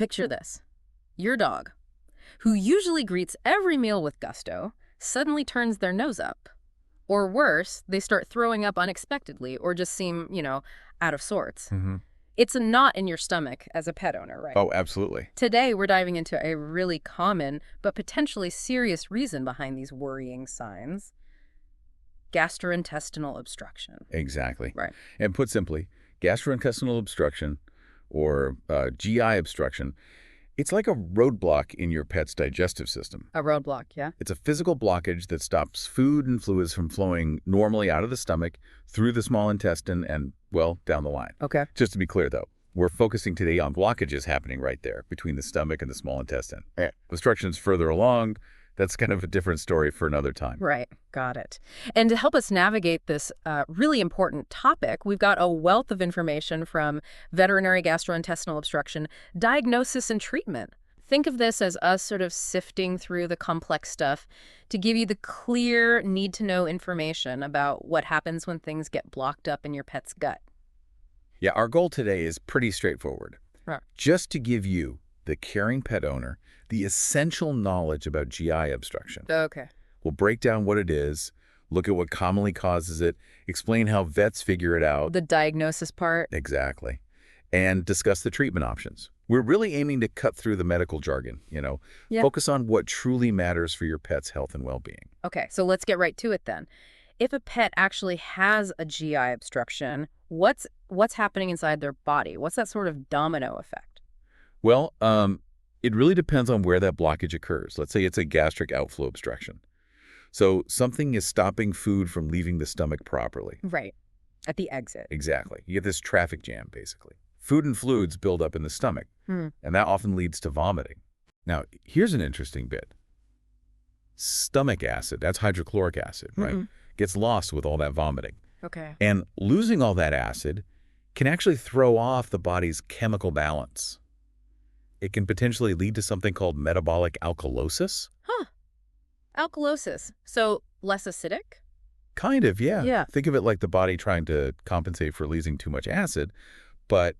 Picture this. Your dog, who usually greets every meal with gusto, suddenly turns their nose up. Or worse, they start throwing up unexpectedly or just seem, out of sorts. It's a knot in your stomach as a pet owner, right? Oh, absolutely. Today, we're diving into a really common but potentially serious reason behind these worrying signs: gastrointestinal obstruction. Exactly. Right. And put simply, gastrointestinal obstruction or GI obstruction, it's like a roadblock in your pet's digestive system. A roadblock, yeah? It's a physical blockage that stops food and fluids from flowing normally out of the stomach, through the small intestine, and, well, down the line. Okay. Just to be clear, though, we're focusing today on blockages happening right there between the stomach and the small intestine. Obstructions further along, that's kind of a different story for another time. Right. Got it. And to help us navigate this really important topic, we've got a wealth of information from Veterinary Gastrointestinal Obstruction, Diagnosis and Treatment. Think of this as us sort of sifting through the complex stuff to give you the clear, need-to-know information about what happens when things get blocked up in your pet's gut. Yeah, our goal today is pretty straightforward. Right. Just to give you, the caring pet owner, the essential knowledge about GI obstruction. Okay. We'll break down what it is, look at what commonly causes it, explain how vets figure it out. The diagnosis part. Exactly. And discuss the treatment options. We're really aiming to cut through the medical jargon, Yeah. Focus on what truly matters for your pet's health and well-being. Okay, so let's get right to it then. If a pet actually has a GI obstruction, what's happening inside their body? What's that sort of domino effect? Well, it really depends on where that blockage occurs. Let's say it's a gastric outflow obstruction. So something is stopping food from leaving the stomach properly. Right, at the exit. Exactly. You get this traffic jam, basically. Food and fluids build up in the stomach, and that often leads to vomiting. Now, here's an interesting bit. Stomach acid, that's hydrochloric acid, right, gets lost with all that vomiting. Okay. And losing all that acid can actually throw off the body's chemical balance. It can potentially lead to something called metabolic alkalosis. Huh. Alkalosis. So less acidic? Kind of, yeah. Yeah. Think of it like the body trying to compensate for losing too much acid, but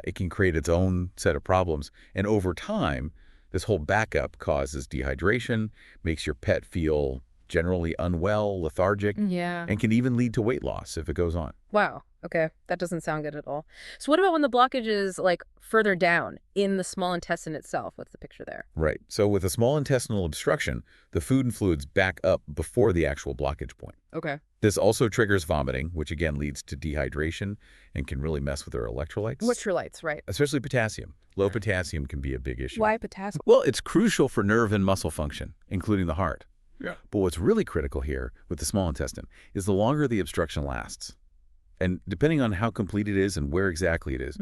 it can create its own set of problems. And over time, this whole backup causes dehydration, makes your pet feel generally unwell, lethargic, Yeah. and can even lead to weight loss if it goes on. Wow. Okay. That doesn't sound good at all. So what about when the blockage is further down in the small intestine itself? What's the picture there? Right. So with a small intestinal obstruction, the food and fluids back up before the actual blockage point. Okay. This also triggers vomiting, which again leads to dehydration and can really mess with their electrolytes. Electrolytes, right. Especially potassium. Low potassium can be a big issue. Why potassium? Well, it's crucial for nerve and muscle function, including the heart. Yeah. But what's really critical here with the small intestine is the longer the obstruction lasts. And depending on how complete it is and where exactly it is,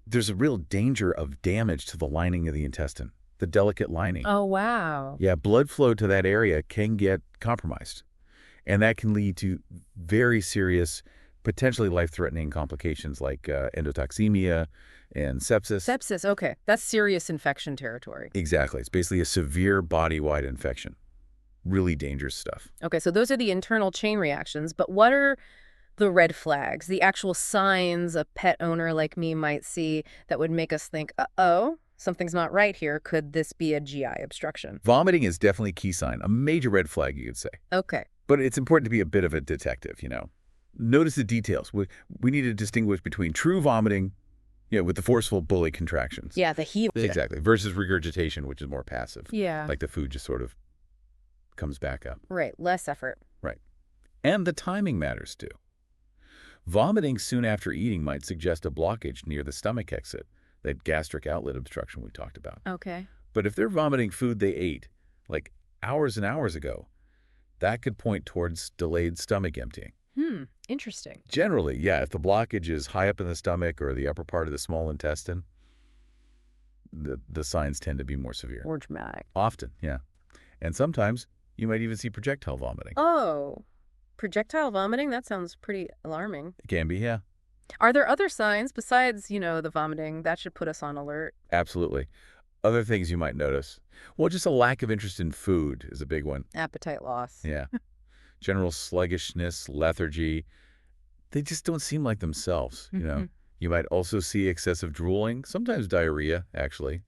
there's a real danger of damage to the lining of the intestine, the delicate lining. Oh, wow. Yeah, blood flow to that area can get compromised. And that can lead to very serious, potentially life-threatening complications like endotoxemia and sepsis. Sepsis, okay. That's serious infection territory. Exactly. It's basically a severe body-wide infection. Really dangerous stuff. Okay, so those are the internal chain reactions, but what are the red flags, the actual signs a pet owner like me might see that would make us think, uh-oh, something's not right here. Could this be a GI obstruction? Vomiting is definitely a key sign, a major red flag, you could say. Okay. But it's important to be a bit of a detective, Notice the details. We need to distinguish between true vomiting, with the forceful bully contractions. Yeah, the heave. Exactly. Versus regurgitation, which is more passive. Yeah. Like the food just sort of comes back up. Right, less effort. Right. And the timing matters too. Vomiting soon after eating might suggest a blockage near the stomach exit, that gastric outlet obstruction we talked about. Okay. But if they're vomiting food they ate, like hours and hours ago, that could point towards delayed stomach emptying. Interesting. Generally, yeah, if the blockage is high up in the stomach or the upper part of the small intestine, the signs tend to be more severe. More dramatic. Often, yeah. And sometimes you might even see projectile vomiting. Oh, projectile vomiting? That sounds pretty alarming. It can be, yeah. Are there other signs besides, the vomiting that should put us on alert? Absolutely. Other things you might notice. Well, just a lack of interest in food is a big one. Appetite loss. Yeah. General sluggishness, lethargy. They just don't seem like themselves, You might also see excessive drooling, sometimes diarrhea, actually,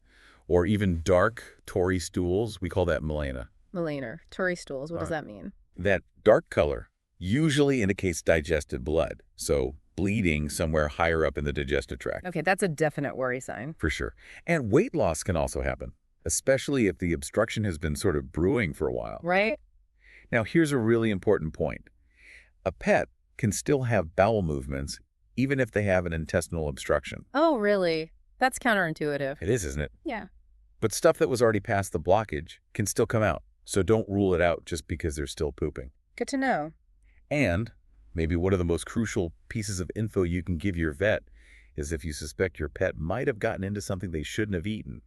or even dark, tory stools. We call that melena. Malaner, Tory stools, what All does right. that mean? That dark color usually indicates digested blood, so bleeding somewhere higher up in the digestive tract, Okay, that's a definite worry sign. for sure. And weight loss can also happen, especially if the obstruction has been sort of brewing for a while. Right? Now, here's a really important point. A pet can still have bowel movements even if they have an intestinal obstruction. Oh, really? That's counterintuitive. It is, isn't it? Yeah. But stuff that was already past the blockage can still come out, so don't rule it out just because they're still pooping. Good to know. And maybe one of the most crucial pieces of info you can give your vet is if you suspect your pet might have gotten into something they shouldn't have eaten.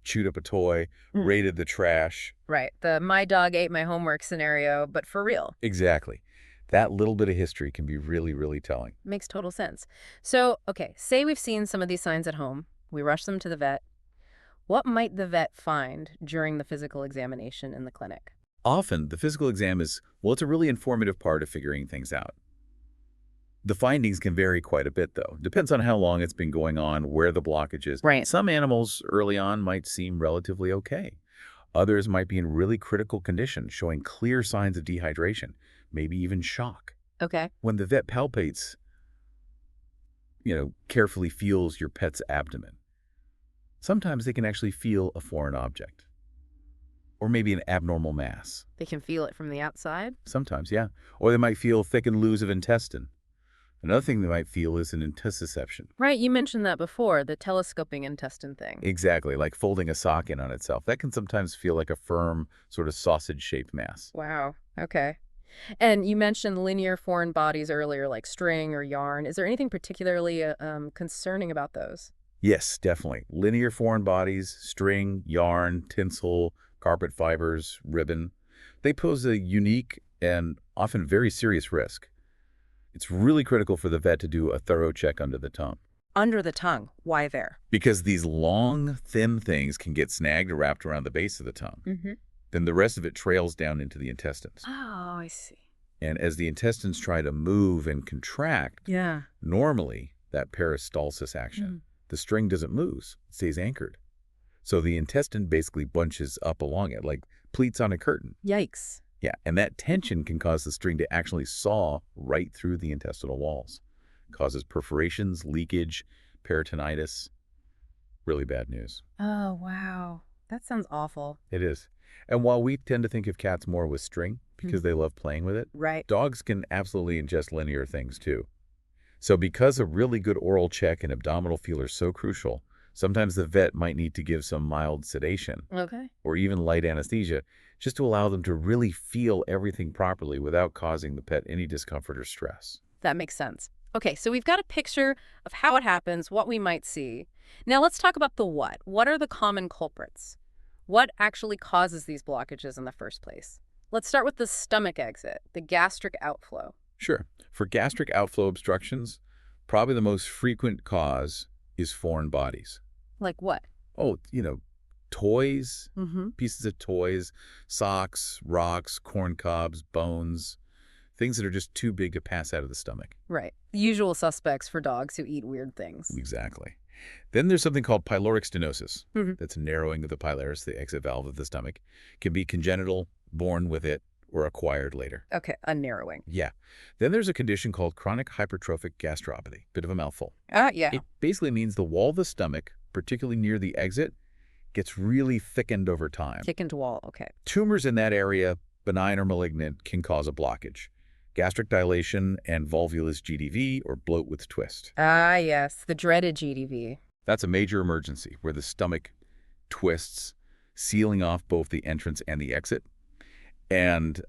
Chewed up a toy, raided the trash. Right. The my dog ate my homework scenario, but for real. Exactly. That little bit of history can be really, really telling. Makes total sense. So, okay, say we've seen some of these signs at home. We rush them to the vet. What might the vet find during the physical examination in the clinic? Often, the physical exam is, well, it's a really informative part of figuring things out. The findings can vary quite a bit, though. Depends on how long it's been going on, where the blockage is. Right. Some animals early on might seem relatively okay. Others might be in really critical condition, showing clear signs of dehydration, maybe even shock. Okay. When the vet palpates, carefully feels your pet's abdomen, sometimes they can actually feel a foreign object. Or maybe an abnormal mass. They can feel it from the outside? Sometimes, yeah. Or they might feel thickened loose of intestine. Another thing they might feel is an intussusception. Right, you mentioned that before, the telescoping intestine thing. Exactly, like folding a sock in on itself. That can sometimes feel like a firm, sort of sausage-shaped mass. Wow. Okay. And you mentioned linear foreign bodies earlier, like string or yarn. Is there anything particularly concerning about those? Yes, definitely. Linear foreign bodies, string, yarn, tinsel, carpet fibers, ribbon, they pose a unique and often very serious risk. It's really critical for the vet to do a thorough check under the tongue. Under the tongue. Why there? Because these long, thin things can get snagged or wrapped around the base of the tongue. Mm-hmm. Then the rest of it trails down into the intestines. Oh, I see. And as the intestines try to move and contract, Yeah. normally that peristalsis action, the string doesn't move, it stays anchored. So the intestine basically bunches up along it, like pleats on a curtain. Yikes. Yeah, and that tension can cause the string to actually saw right through the intestinal walls. Causes perforations, leakage, peritonitis. Really bad news. Oh, wow. That sounds awful. It is. And while we tend to think of cats more with string because they love playing with it, Right. dogs can absolutely ingest linear things too. So because a really good oral check and abdominal feel are so crucial, sometimes the vet might need to give some mild sedation Okay. or even light anesthesia just to allow them to really feel everything properly without causing the pet any discomfort or stress. That makes sense. Okay, so we've got a picture of how it happens, what we might see. Now let's talk about the what. What are the common culprits? What actually causes these blockages in the first place? Let's start with the stomach exit, the gastric outflow. Sure. For gastric outflow obstructions, probably the most frequent cause is foreign bodies. Like what? Oh, toys, Mm-hmm. pieces of toys, socks, rocks, corn cobs, bones, things that are just too big to pass out of the stomach. Right. The usual suspects for dogs who eat weird things. Exactly. Then there's something called pyloric stenosis. Mhm. That's a narrowing of the pylorus, the exit valve of the stomach. Can be congenital, born with it, or acquired later. Okay, a narrowing. Yeah. Then there's a condition called chronic hypertrophic gastropathy. Bit of a mouthful. Yeah. It basically means the wall of the stomach, particularly near the exit, gets really thickened over time. Thickened wall, okay. Tumors in that area, benign or malignant, can cause a blockage. Gastric dilation and volvulus GDV, or bloat with twist. Ah, yes, the dreaded GDV. That's a major emergency where the stomach twists, sealing off both the entrance and the exit. And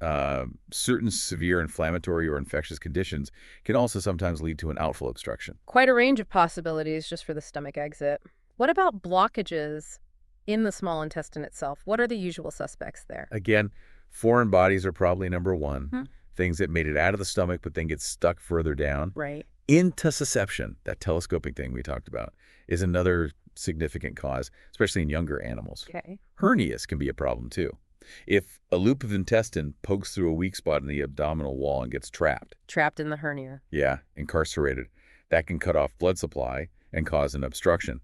certain severe inflammatory or infectious conditions can also sometimes lead to an outflow obstruction. Quite a range of possibilities just for the stomach exit. What about blockages in the small intestine itself? What are the usual suspects there? Again, foreign bodies are probably number one. Hmm. Things that made it out of the stomach but then get stuck further down. Right. Intussusception, that telescoping thing we talked about, is another significant cause, especially in younger animals. Okay. Hernias can be a problem too. If a loop of intestine pokes through a weak spot in the abdominal wall and gets trapped, Trapped in the hernia. yeah, incarcerated, That can cut off blood supply and cause an obstruction.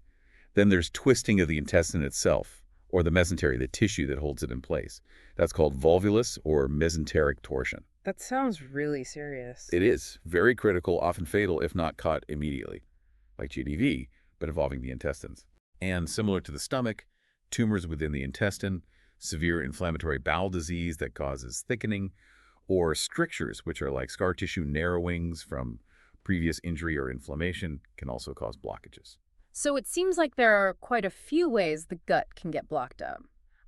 Then there's twisting of the intestine itself, or the mesentery, the tissue that holds it in place. That's called volvulus or mesenteric torsion. That sounds really serious. It is very critical, often fatal if not caught immediately, like GDV, but involving the intestines. And similar to the stomach, tumors within the intestine, severe inflammatory bowel disease that causes thickening, or strictures, which are like scar tissue narrowings from previous injury or inflammation, can also cause blockages. So it seems like there are quite a few ways the gut can get blocked up.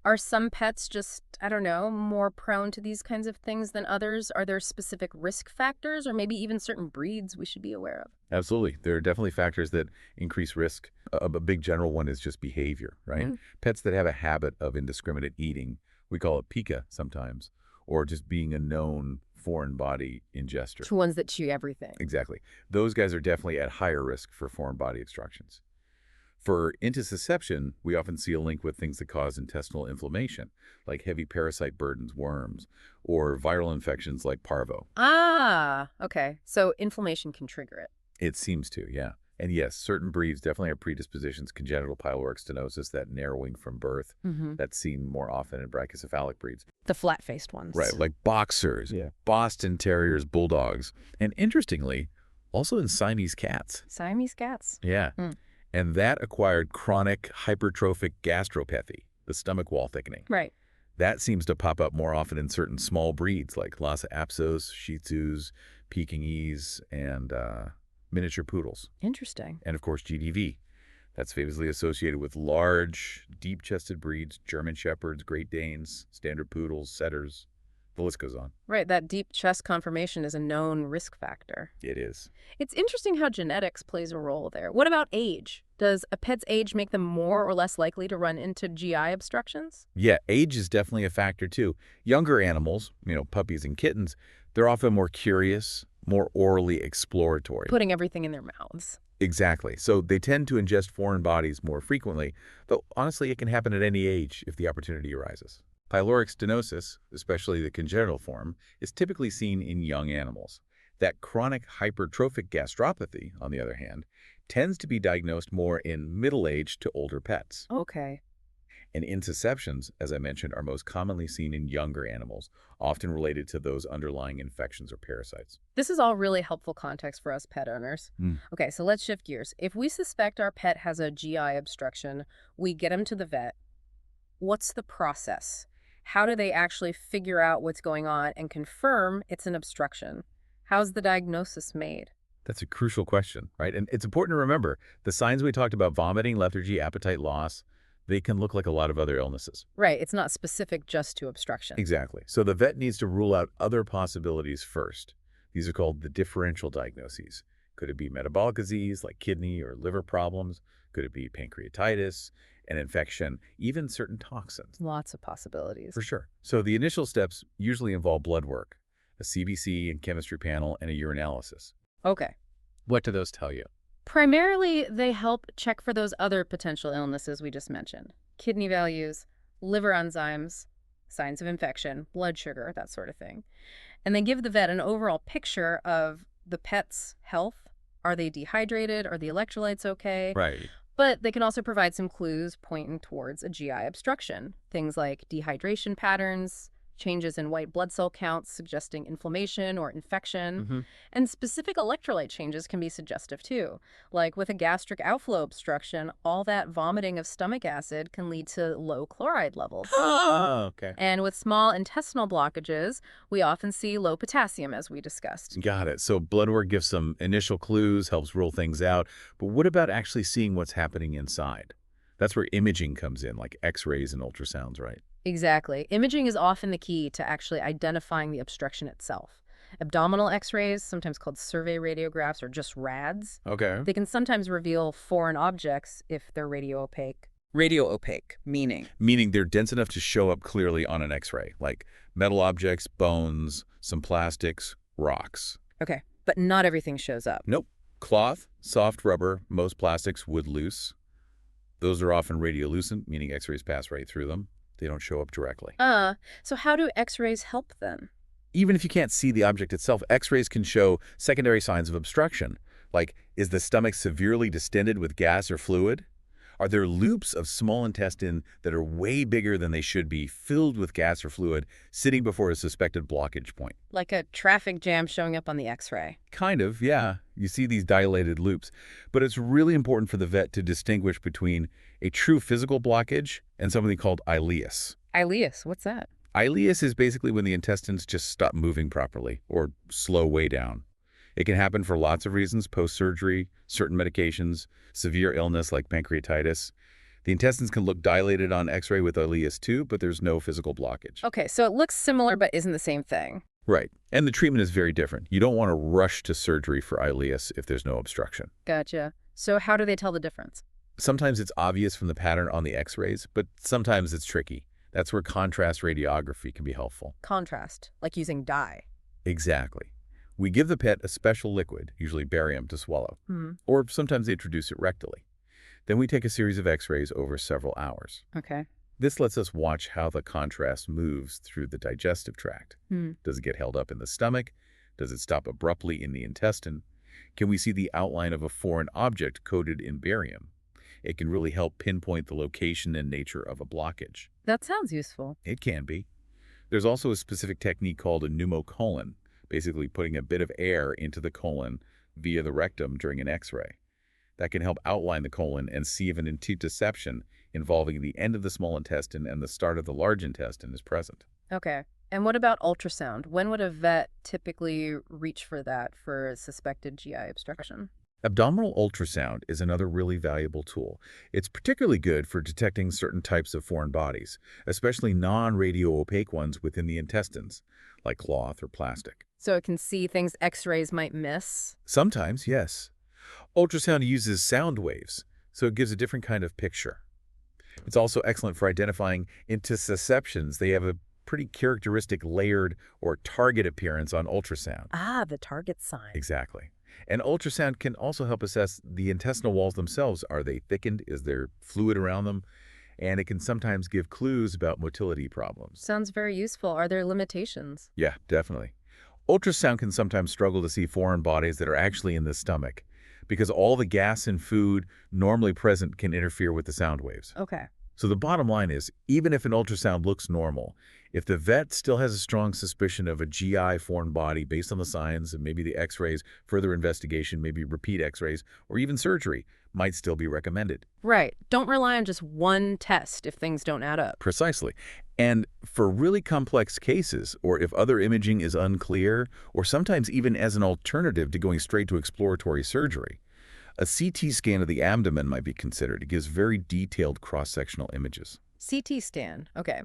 Are some pets just, I don't know, more prone to these kinds of things than others? Are there specific risk factors or maybe even certain breeds we should be aware of? Absolutely. There are definitely factors that increase risk. A big general one is just behavior, right? Pets that have a habit of indiscriminate eating, we call it pica sometimes, or just being a known foreign body ingester. To ones that chew everything. Exactly. Those guys are definitely at higher risk for foreign body obstructions. For intussusception, we often see a link with things that cause intestinal inflammation, like heavy parasite burdens, worms, or viral infections like parvo. Ah, okay. So inflammation can trigger it. It seems to, yeah. And yes, certain breeds definitely have predispositions, congenital pyloric stenosis, that narrowing from birth, that's seen more often in brachycephalic breeds. The flat-faced ones. Right, like boxers, Boston Terriers, bulldogs, and interestingly, also in Siamese cats. Siamese cats. Yeah. And that acquired chronic hypertrophic gastropathy, the stomach wall thickening. Right. That seems to pop up more often in certain small breeds like Lhasa Apsos, Shih Tzus, Pekingese, and miniature poodles. Interesting. And of course, GDV. That's famously associated with large, deep-chested breeds, German Shepherds, Great Danes, Standard Poodles, Setters. The list goes on. Right, that deep chest conformation is a known risk factor. It is. It's interesting how genetics plays a role there. What about age? Does a pet's age make them more or less likely to run into GI obstructions? Yeah, age is definitely a factor too. Younger animals, puppies and kittens, they're often more curious, more orally exploratory. Putting everything in their mouths. Exactly. So they tend to ingest foreign bodies more frequently, though honestly it can happen at any age if the opportunity arises. Pyloric stenosis, especially the congenital form, is typically seen in young animals. That chronic hypertrophic gastropathy, on the other hand, tends to be diagnosed more in middle-aged to older pets. Okay. And intussusceptions, as I mentioned, are most commonly seen in younger animals, often related to those underlying infections or parasites. This is all really helpful context for us pet owners. Okay, so let's shift gears. If we suspect our pet has a GI obstruction, we get him to the vet. What's the process? How do they actually figure out what's going on and confirm it's an obstruction? How's the diagnosis made? That's a crucial question, right? And it's important to remember, the signs we talked about, vomiting, lethargy, appetite loss, they can look like a lot of other illnesses. Right, it's not specific just to obstruction. Exactly. So the vet needs to rule out other possibilities first. These are called the differential diagnoses. Could it be metabolic disease like kidney or liver problems? Could it be pancreatitis, an infection, even certain toxins? Lots of possibilities. For sure. So the initial steps usually involve blood work, a CBC and chemistry panel, and a urinalysis. Okay. What do those tell you? Primarily, they help check for those other potential illnesses we just mentioned. Kidney values, liver enzymes, signs of infection, blood sugar, that sort of thing. And they give the vet an overall picture of the pet's health. Are they dehydrated? Are the electrolytes okay? Right. But they can also provide some clues pointing towards a GI obstruction. Things like dehydration patterns, changes in white blood cell counts suggesting inflammation or infection, and specific electrolyte changes can be suggestive too. Like with a gastric outflow obstruction, all that vomiting of stomach acid can lead to low chloride levels. Oh, okay. And with small intestinal blockages, we often see low potassium, as we discussed. Got it. So blood work gives some initial clues, helps rule things out. But what about actually seeing what's happening inside? That's where imaging comes in, like x-rays and ultrasounds, right? Exactly. Imaging is often the key to actually identifying the obstruction itself. Abdominal x-rays, sometimes called survey radiographs or just RADs, Okay. they can sometimes reveal foreign objects if they're radio-opaque. Radio-opaque, meaning? Meaning they're dense enough to show up clearly on an x-ray, like metal objects, bones, some plastics, rocks. Okay, but not everything shows up. Nope. Cloth, soft rubber, most plastics would loose. Those are often radiolucent, meaning x-rays pass right through them. They don't show up directly. So how do x-rays help then? Even if you can't see the object itself, x-rays can show secondary signs of obstruction. Like, is the stomach severely distended with gas or fluid? Are there loops of small intestine that are way bigger than they should be, filled with gas or fluid, sitting before a suspected blockage point? Like a traffic jam showing up on the X-ray. Kind of, yeah. You see these dilated loops. But it's really important for the vet to distinguish between a true physical blockage and something called ileus. Ileus, what's that? Ileus is basically when the intestines just stop moving properly or slow way down. It can happen for lots of reasons: post-surgery, certain medications, severe illness like pancreatitis. The intestines can look dilated on X-ray with ileus too, but there's no physical blockage. Okay, so it looks similar but isn't the same thing. Right. And the treatment is very different. You don't want to rush to surgery for ileus if there's no obstruction. Gotcha. So how do they tell the difference? Sometimes it's obvious from the pattern on the X-rays, but sometimes it's tricky. That's where contrast radiography can be helpful. Contrast, like using dye. Exactly. We give the pet a special liquid, usually barium, to swallow. Or sometimes they introduce it rectally. Then we take a series of X-rays over several hours. Okay. This lets us watch how the contrast moves through the digestive tract. Does it get held up in the stomach? Does it stop abruptly in the intestine? Can we see the outline of a foreign object coated in barium? It can really help pinpoint the location and nature of a blockage. That sounds useful. It can be. There's also a specific technique called a pneumocolon, basically putting a bit of air into the colon via the rectum during an X-ray. That can help outline the colon and see if an intussusception involving the end of the small intestine and the start of the large intestine is present. Okay. And what about ultrasound? When would a vet typically reach for that for suspected GI obstruction? Abdominal ultrasound is another really valuable tool. It's particularly good for detecting certain types of foreign bodies, especially non-radio-opaque ones within the intestines, like cloth or plastic. So it can see things X-rays might miss? Sometimes, yes. Ultrasound uses sound waves, so it gives a different kind of picture. It's also excellent for identifying intussusceptions. They have a pretty characteristic layered or target appearance on ultrasound. Ah, the target sign. Exactly. And ultrasound can also help assess the intestinal walls themselves. Are they thickened? Is there fluid around them? And it can sometimes give clues about motility problems. Sounds very useful. Are there limitations? Yeah, definitely. Ultrasound can sometimes struggle to see foreign bodies that are actually in the stomach because all the gas and food normally present can interfere with the sound waves. Okay. So the bottom line is, even if an ultrasound looks normal, if the vet still has a strong suspicion of a GI foreign body based on the signs and maybe the X-rays, further investigation, maybe repeat X-rays, or even surgery might still be recommended. Right. Don't rely on just one test if things don't add up. Precisely. And for really complex cases, or if other imaging is unclear, or sometimes even as an alternative to going straight to exploratory surgery, a CT scan of the abdomen might be considered. It gives very detailed cross-sectional images. CT scan. Okay.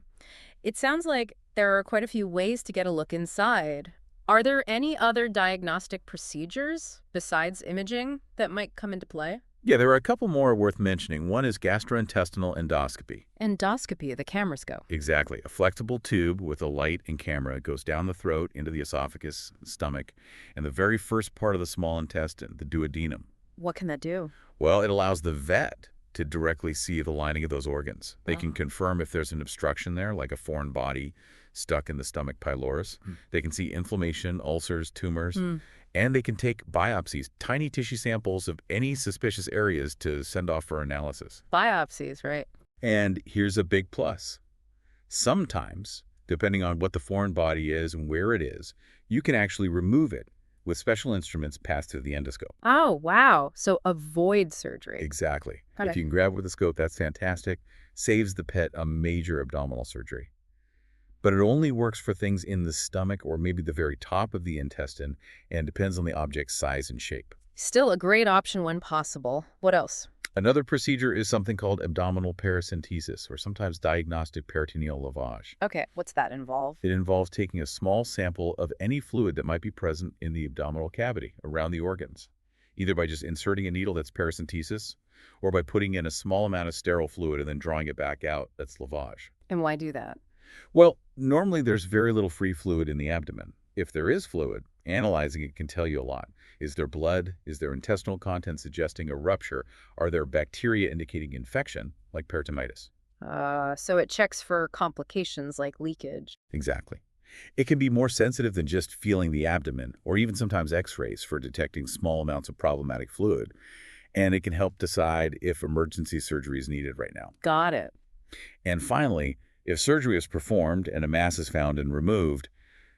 It sounds like there are quite a few ways to get a look inside. Are there any other diagnostic procedures besides imaging that might come into play? Yeah, there are a couple more worth mentioning. One is gastrointestinal endoscopy. Endoscopy, the camera scope. Exactly. A flexible tube with a light and camera goes down the throat into the esophagus, stomach, and the very first part of the small intestine, the duodenum. What can that do? Well, it allows the vet to directly see the lining of those organs. They can confirm if there's an obstruction there, like a foreign body stuck in the stomach pylorus. They can see inflammation, ulcers, tumors, and they can take biopsies, tiny tissue samples of any suspicious areas to send off for analysis. Biopsies, right? And here's a big plus. Sometimes, depending on what the foreign body is and where it is, you can actually remove it with special instruments passed through the endoscope. Oh, wow. So avoid surgery. Exactly. Okay. If you can grab with the scope, that's fantastic. Saves the pet a major abdominal surgery. But it only works for things in the stomach or maybe the very top of the intestine and depends on the object's size and shape. Still a great option when possible. What else? Another procedure is something called abdominal paracentesis, or sometimes diagnostic peritoneal lavage. Okay, what's that involve? It involves taking a small sample of any fluid that might be present in the abdominal cavity around the organs, either by just inserting a needle, that's paracentesis, or by putting in a small amount of sterile fluid and then drawing it back out, that's lavage. And why do that? Well, normally there's very little free fluid in the abdomen. If there is fluid, analyzing it can tell you a lot. Is there blood? Is there intestinal content suggesting a rupture? Are there bacteria indicating infection, like peritonitis? So it checks for complications like leakage. Exactly. It can be more sensitive than just feeling the abdomen, or even sometimes x-rays for detecting small amounts of problematic fluid, and it can help decide if emergency surgery is needed right now. Got it. And finally, if surgery is performed and a mass is found and removed,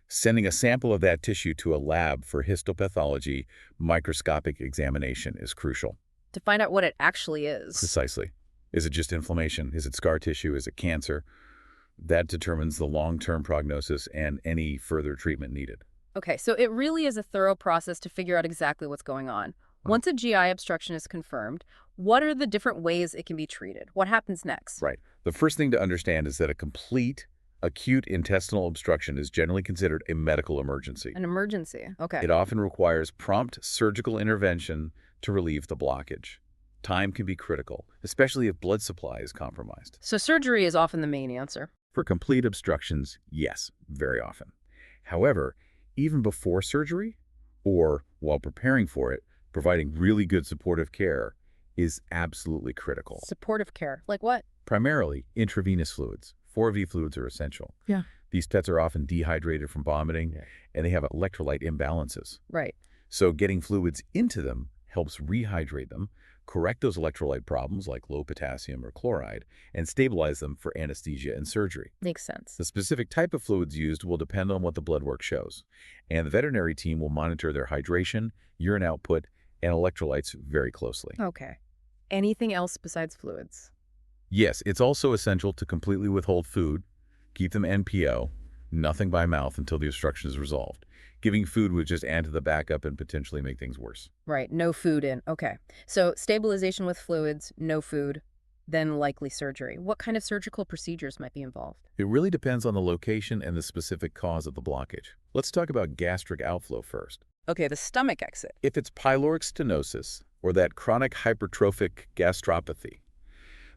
sending a sample of that tissue to a lab for histopathology microscopic examination is crucial. To find out what it actually is. Precisely. Is it just inflammation? Is it scar tissue? Is it cancer? That determines the long-term prognosis and any further treatment needed. Okay, so it really is a thorough process to figure out exactly what's going on. Once a GI obstruction is confirmed, what are the different ways it can be treated? What happens next? Right. The first thing to understand is that a complete acute intestinal obstruction is generally considered a medical emergency. An emergency. Okay. It often requires prompt surgical intervention to relieve the blockage. Time can be critical, especially if blood supply is compromised. So surgery is often the main answer. For complete obstructions, yes, very often. However, even before surgery or while preparing for it, providing really good supportive care is absolutely critical. Supportive care. Like what? Primarily, intravenous fluids. 4V fluids are essential. Yeah. These pets are often dehydrated from vomiting, and they have electrolyte imbalances. Right. So getting fluids into them helps rehydrate them, correct those electrolyte problems like low potassium or chloride, and stabilize them for anesthesia and surgery. Makes sense. The specific type of fluids used will depend on what the blood work shows, and the veterinary team will monitor their hydration, urine output, and electrolytes very closely. Okay. Anything else besides fluids? Yes, it's also essential to completely withhold food, keep them NPO, nothing by mouth until the obstruction is resolved. Giving food would just add to the backup and potentially make things worse. Right. No food in. Okay. So stabilization with fluids, no food, then likely surgery. What kind of surgical procedures might be involved? It really depends on the location and the specific cause of the blockage. Let's talk about gastric outflow first. Okay, the stomach exit. If it's pyloric stenosis or that chronic hypertrophic gastropathy,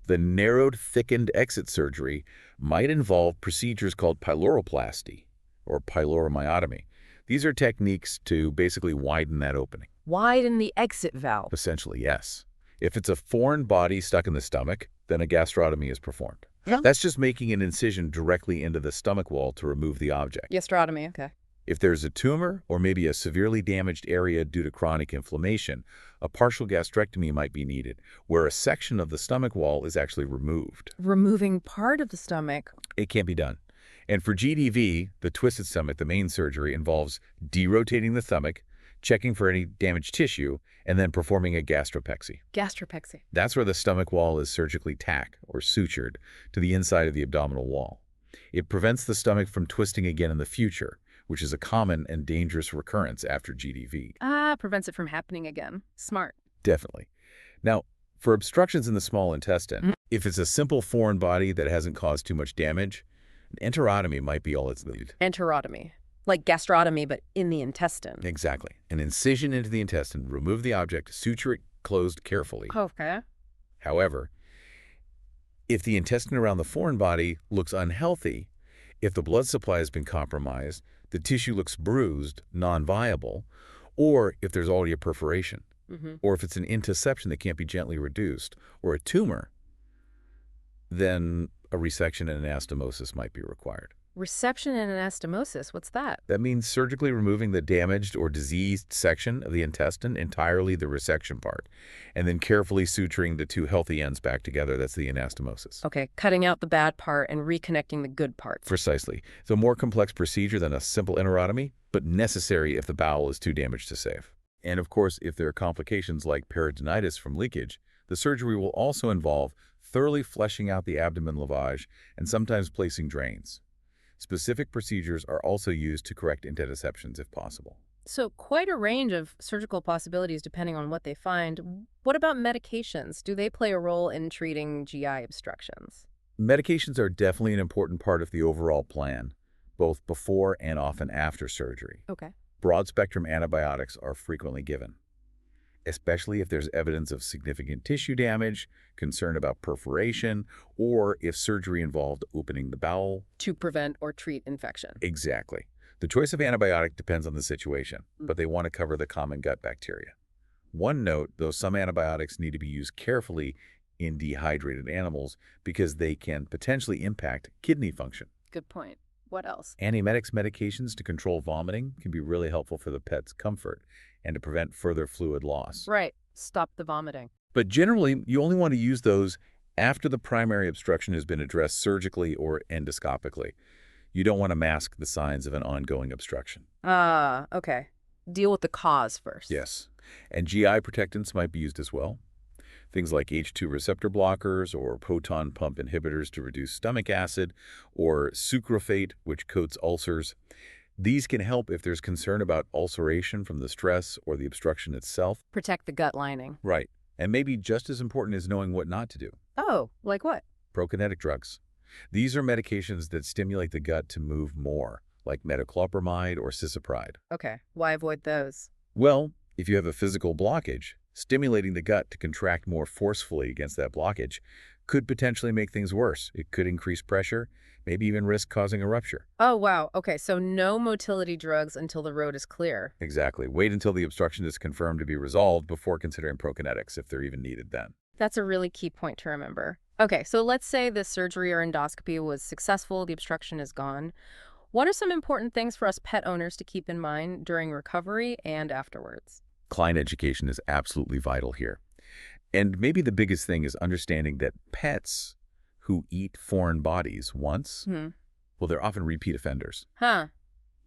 the narrowed, thickened exit surgery might involve procedures called pyloroplasty or pyloromyotomy. These are techniques to basically widen that opening. Widen the exit valve. Essentially, yes. If it's a foreign body stuck in the stomach, then a gastrotomy is performed. Yeah. That's just making an incision directly into the stomach wall to remove the object. Gastrotomy. Okay. If there's a tumor or maybe a severely damaged area due to chronic inflammation, a partial gastrectomy might be needed, where a section of the stomach wall is actually removed. Removing part of the stomach. It can't be done. And for GDV, the twisted stomach, the main surgery involves derotating the stomach, checking for any damaged tissue, and then performing a gastropexy. Gastropexy. That's where the stomach wall is surgically tacked or sutured to the inside of the abdominal wall. It prevents the stomach from twisting again in the future, which is a common and dangerous recurrence after GDV. Prevents it from happening again. Smart. Definitely. Now, for obstructions in the small intestine, if it's a simple foreign body that hasn't caused too much damage, an enterotomy might be all it's needed. Enterotomy. Like gastrotomy, but in the intestine. Exactly. An incision into the intestine, remove the object, suture it closed carefully. Okay. However, if the intestine around the foreign body looks unhealthy, if the blood supply has been compromised, the tissue looks bruised, non-viable, or if there's already a perforation, or if it's an intussusception that can't be gently reduced, or a tumor, then a resection and anastomosis might be required. Resection and anastomosis, what's that? That means surgically removing the damaged or diseased section of the intestine, entirely the resection part, and then carefully suturing the two healthy ends back together. That's the anastomosis. Okay, cutting out the bad part and reconnecting the good parts. Precisely. It's a more complex procedure than a simple enterotomy, but necessary if the bowel is too damaged to save. And of course, if there are complications like peritonitis from leakage, the surgery will also involve thoroughly fleshing out the abdomen lavage and sometimes placing drains. Specific procedures are also used to correct intussusceptions if possible. So quite a range of surgical possibilities depending on what they find. What about medications? Do they play a role in treating GI obstructions? Medications are definitely an important part of the overall plan, both before and often after surgery. Okay. Broad-spectrum antibiotics are frequently given, especially if there's evidence of significant tissue damage, concern about perforation, or if surgery involved opening the bowel. To prevent or treat infection. Exactly. The choice of antibiotic depends on the situation, but they want to cover the common gut bacteria. One note, though, some antibiotics need to be used carefully in dehydrated animals because they can potentially impact kidney function. Good point. What else? Antiemetics medications to control vomiting can be really helpful for the pet's comfort and to prevent further fluid loss. Right. Stop the vomiting. But generally, you only want to use those after the primary obstruction has been addressed surgically or endoscopically. You don't want to mask the signs of an ongoing obstruction. Ah, okay. Deal with the cause first. Yes. And GI protectants might be used as well. Things like H2 receptor blockers or proton pump inhibitors to reduce stomach acid, or sucralfate, which coats ulcers. These can help if there's concern about ulceration from the stress or the obstruction itself. Protect the gut lining. Right. And maybe just as important is knowing what not to do. Oh, like what? Prokinetic drugs. These are medications that stimulate the gut to move more, like metoclopramide or cisapride. Okay. Why avoid those? Well, if you have a physical blockage, stimulating the gut to contract more forcefully against that blockage could potentially make things worse. It could increase pressure, maybe even risk causing a rupture. Oh, wow. Okay, so no motility drugs until the road is clear. Exactly. Wait until the obstruction is confirmed to be resolved before considering prokinetics, if they're even needed then. That's a really key point to remember. Okay, so let's say the surgery or endoscopy was successful, the obstruction is gone. What are some important things for us pet owners to keep in mind during recovery and afterwards? Client education is absolutely vital here. And maybe the biggest thing is understanding that pets who eat foreign bodies once, well, they're often repeat offenders. Huh.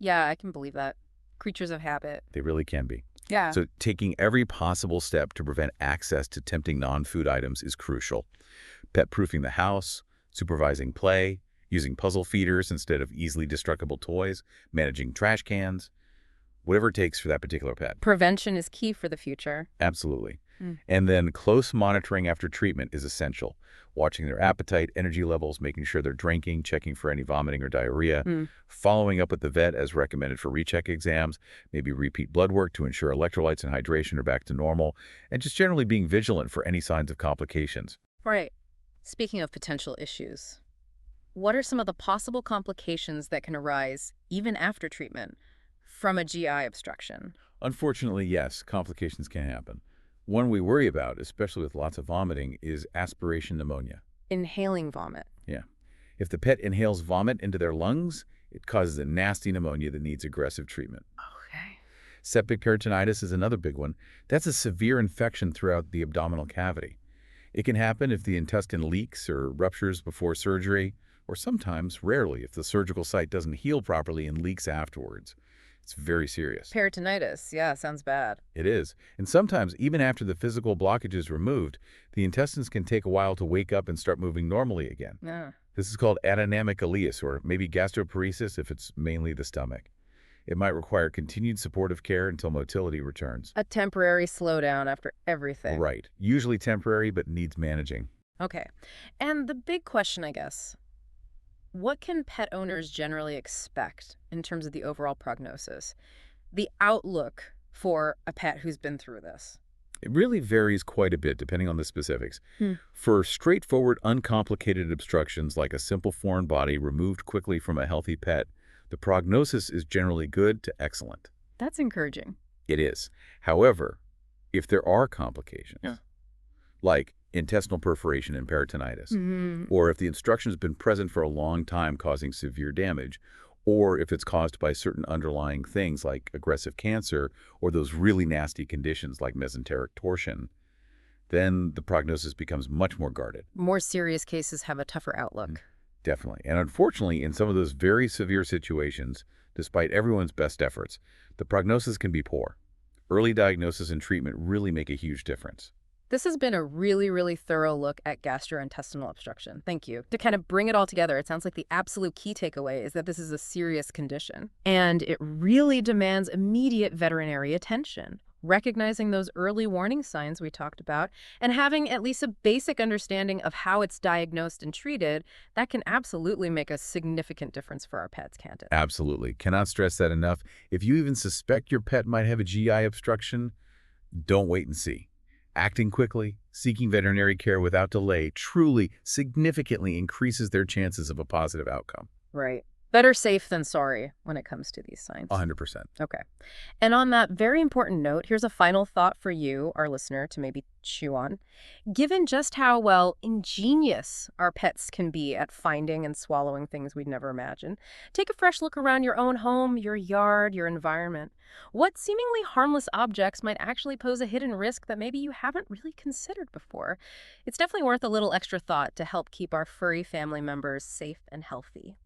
Yeah, I can believe that. Creatures of habit. They really can be. Yeah. So taking every possible step to prevent access to tempting non-food items is crucial. Pet-proofing the house, supervising play, using puzzle feeders instead of easily destructible toys, managing trash cans, whatever it takes for that particular pet. Prevention is key for the future. Absolutely. And then close monitoring after treatment is essential. Watching their appetite, energy levels, making sure they're drinking, checking for any vomiting or diarrhea, following up with the vet as recommended for recheck exams, maybe repeat blood work to ensure electrolytes and hydration are back to normal, and just generally being vigilant for any signs of complications. Right. Speaking of potential issues, what are some of the possible complications that can arise even after treatment from a GI obstruction? Unfortunately, yes, complications can happen. One we worry about, especially with lots of vomiting, is aspiration pneumonia. Inhaling vomit. Yeah. If the pet inhales vomit into their lungs, it causes a nasty pneumonia that needs aggressive treatment. Okay. Septic peritonitis is another big one. That's a severe infection throughout the abdominal cavity. It can happen if the intestine leaks or ruptures before surgery, or sometimes, rarely, if the surgical site doesn't heal properly and leaks afterwards. It's very serious. Peritonitis. Yeah, sounds bad. It is. And sometimes, even after the physical blockage is removed, the intestines can take a while to wake up and start moving normally again. Yeah. This is called anadynamic ileus, or maybe gastroparesis if it's mainly the stomach. It might require continued supportive care until motility returns. A temporary slowdown after everything. Right. Usually temporary, but needs managing. Okay. And the big question, I guess, what can pet owners generally expect in terms of the overall prognosis? The outlook for a pet who's been through this? It really varies quite a bit depending on the specifics. For straightforward, uncomplicated obstructions like a simple foreign body removed quickly from a healthy pet, the prognosis is generally good to excellent. That's encouraging. It is. However, if there are complications, like intestinal perforation and peritonitis, or if the obstruction has been present for a long time causing severe damage, or if it's caused by certain underlying things like aggressive cancer or those really nasty conditions like mesenteric torsion, then the prognosis becomes much more guarded. More serious cases have a tougher outlook. Definitely. And unfortunately, in some of those very severe situations, despite everyone's best efforts, the prognosis can be poor. Early diagnosis and treatment really make a huge difference. This has been a really, really thorough look at gastrointestinal obstruction. Thank you. To kind of bring it all together, it sounds like the absolute key takeaway is that this is a serious condition, and it really demands immediate veterinary attention. Recognizing those early warning signs we talked about and having at least a basic understanding of how it's diagnosed and treated, that can absolutely make a significant difference for our pets, can't it? Absolutely. Cannot stress that enough. If you even suspect your pet might have a GI obstruction, don't wait and see. Acting quickly, seeking veterinary care without delay truly significantly increases their chances of a positive outcome. Right. Better safe than sorry when it comes to these signs. 100%. Okay. And on that very important note, here's a final thought for you, our listener, to maybe chew on. Given just how, well, ingenious our pets can be at finding and swallowing things we'd never imagined, take a fresh look around your own home, your yard, your environment. What seemingly harmless objects might actually pose a hidden risk that maybe you haven't really considered before? It's definitely worth a little extra thought to help keep our furry family members safe and healthy.